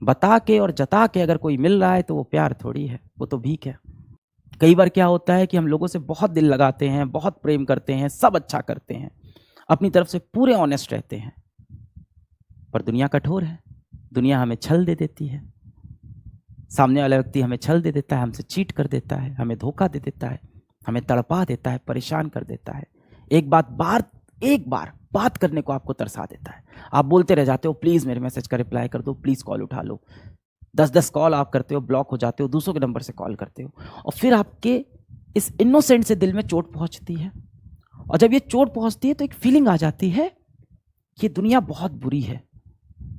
बता के और जता के अगर कोई मिल रहा है तो वो प्यार थोड़ी है, वो तो भीख है। कई बार क्या होता है कि हम लोगों से बहुत दिल लगाते हैं, बहुत प्रेम करते हैं, सब अच्छा करते हैं, अपनी तरफ से पूरे ऑनेस्ट रहते हैं, पर दुनिया कठोर है। दुनिया हमें छल दे देती है, सामने वाला व्यक्ति हमें छल दे देता है, हमसे चीट कर देता है, हमें धोखा दे देता है, हमें तड़पा देता है, परेशान कर देता है। एक बार बात करने को आपको तरसा देता है। आप बोलते रह जाते हो, प्लीज़ मेरे मैसेज का रिप्लाई कर दो, प्लीज़ कॉल उठा लो। 10-10 कॉल आप करते हो, ब्लॉक हो जाते हो, दूसरों के नंबर से कॉल करते हो, और फिर आपके इस इनोसेंट से दिल में चोट पहुंचती है। और जब ये चोट पहुंचती है तो एक फीलिंग आ जाती है कि दुनिया बहुत बुरी है,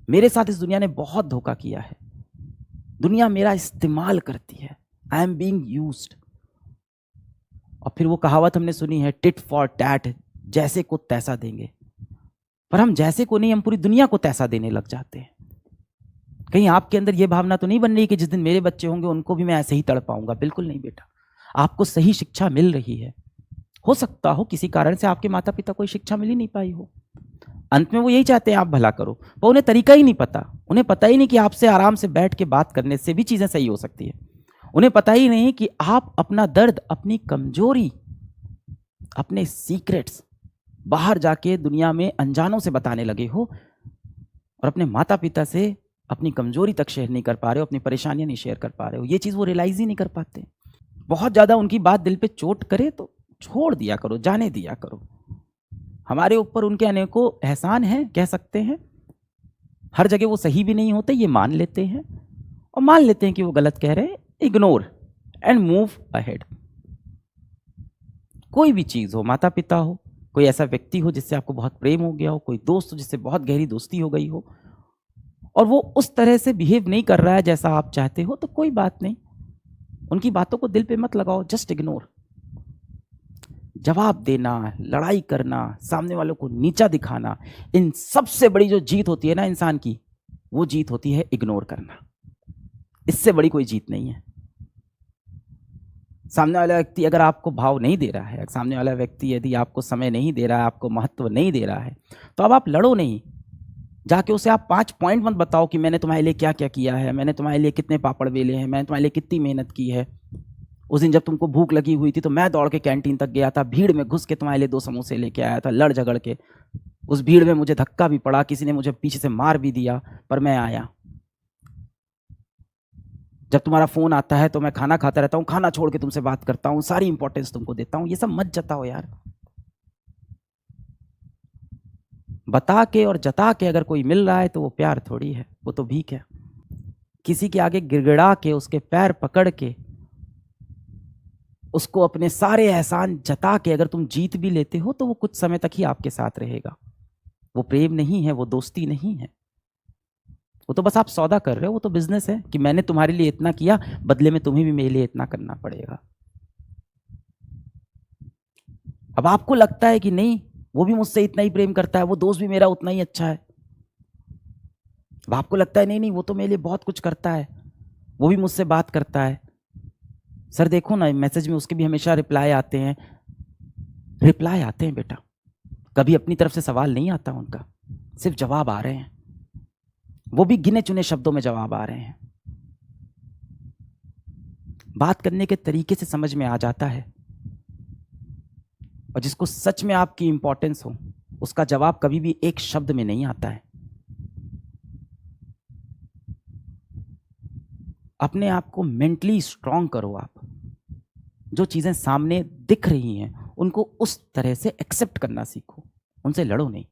मेरे साथ इस दुनिया ने बहुत धोखा किया है, दुनिया मेरा इस्तेमाल करती है, आई एम बीइंग यूज्ड। और फिर वो कहावत हमने सुनी है, टिट फॉर टैट, जैसे को तैसा देंगे। पर हम जैसे को नहीं, हम पूरी दुनिया को तैसा देने लग जाते हैं। कहीं आपके अंदर ये भावना तो नहीं बन रही कि जिस दिन मेरे बच्चे होंगे उनको भी मैं ऐसे ही तड़पाऊंगा? बिल्कुल नहीं बेटा, आपको सही शिक्षा मिल रही है। हो सकता हो किसी कारण से आपके माता पिता को शिक्षा मिल ही नहीं पाई हो, अंत में वो यही चाहते हैं आप भला करो, पर उन्हें तरीका ही नहीं पता। उन्हें पता ही नहीं कि आपसे आराम से बैठ के बात करने से भी चीजें सही हो सकती है। उन्हें पता ही नहीं कि आप अपना दर्द, अपनी कमजोरी, अपने सीक्रेट्स बाहर जाके दुनिया में अनजानों से बताने लगे हो, और अपने माता पिता से अपनी कमजोरी तक शेयर नहीं कर पा रहे हो, अपनी परेशानियां नहीं शेयर कर पा रहे हो। ये चीज वो रियलाइज ही नहीं कर पाते। बहुत ज्यादा उनकी बात दिल पे चोट करे तो छोड़ दिया करो, जाने दिया करो। हमारे ऊपर उनके अनेकों एहसान हैं, कह सकते हैं। हर जगह वो सही भी नहीं होते, ये मान लेते हैं, और मान लेते हैं कि वो गलत कह रहे हैं, इग्नोर एंड मूव अहेड। कोई भी चीज हो, माता पिता हो, कोई ऐसा व्यक्ति हो जिससे आपको बहुत प्रेम हो गया हो, कोई दोस्त हो जिससे बहुत गहरी दोस्ती हो गई हो, और वो उस तरह से बिहेव नहीं कर रहा है जैसा आप चाहते हो, तो कोई बात नहीं, उनकी बातों को दिल पे मत लगाओ, जस्ट इग्नोर। जवाब देना, लड़ाई करना, सामने वालों को नीचा दिखाना, इन सबसे बड़ी जो जीत होती है ना इंसान की, वो जीत होती है इग्नोर करना। इससे बड़ी कोई जीत नहीं है। सामने वाला व्यक्ति अगर आपको भाव नहीं दे रहा है, सामने वाला व्यक्ति यदि आपको समय नहीं दे रहा है, आपको महत्व नहीं दे रहा है, तो अब आप लड़ो नहीं। जाके उसे आप 5 पॉइंट मत बताओ कि मैंने तुम्हारे लिए क्या क्या किया है, मैंने तुम्हारे लिए कितने पापड़ बेले हैं, मैंने तुम्हारे लिए कितनी मेहनत की है। उस दिन जब तुमको भूख लगी हुई थी तो मैं दौड़ के कैंटीन तक गया था, भीड़ में घुस के तुम्हारे लिए 2 समोसे लेके आया था, लड़ झगड़ के। उस भीड़ में मुझे धक्का भी पड़ा, किसी ने मुझे पीछे से मार भी दिया, पर मैं आया। जब तुम्हारा फोन आता है तो मैं खाना खाता रहता हूँ, खाना छोड़ के तुमसे बात करता हूँ, सारी इंपॉर्टेंस तुमको देता हूँ। ये सब मत जताओ यार। बता के और जता के अगर कोई मिल रहा है तो वो प्यार थोड़ी है, वो तो भीख है। किसी के आगे गिड़गिड़ा के, उसके पैर पकड़ के, उसको अपने सारे एहसान जता के अगर तुम जीत भी लेते हो तो वो कुछ समय तक ही आपके साथ रहेगा। वो प्रेम नहीं है, वो दोस्ती नहीं है, वो तो बस आप सौदा कर रहे हो, वो तो बिजनेस है कि मैंने तुम्हारे लिए इतना किया, बदले में तुम्हें भी मेरे लिए इतना करना पड़ेगा। अब आपको लगता है कि नहीं, वो भी मुझसे इतना ही प्रेम करता है, वो दोस्त भी मेरा उतना ही अच्छा है। अब आपको लगता है नहीं नहीं, वो तो मेरे लिए बहुत कुछ करता है, वो भी मुझसे बात करता है। सर देखो ना, मैसेज में उसके भी हमेशा रिप्लाई आते हैं। रिप्लाई आते हैं बेटा, कभी अपनी तरफ से सवाल नहीं आता उनका, सिर्फ जवाब आ रहे हैं, वो भी गिने चुने शब्दों में जवाब आ रहे हैं। बात करने के तरीके से समझ में आ जाता है, और जिसको सच में आपकी इंपॉर्टेंस हो उसका जवाब कभी भी एक शब्द में नहीं आता है। अपने आप को मेंटली स्ट्रांग करो। आप जो चीजें सामने दिख रही हैं उनको उस तरह से एक्सेप्ट करना सीखो, उनसे लड़ो नहीं।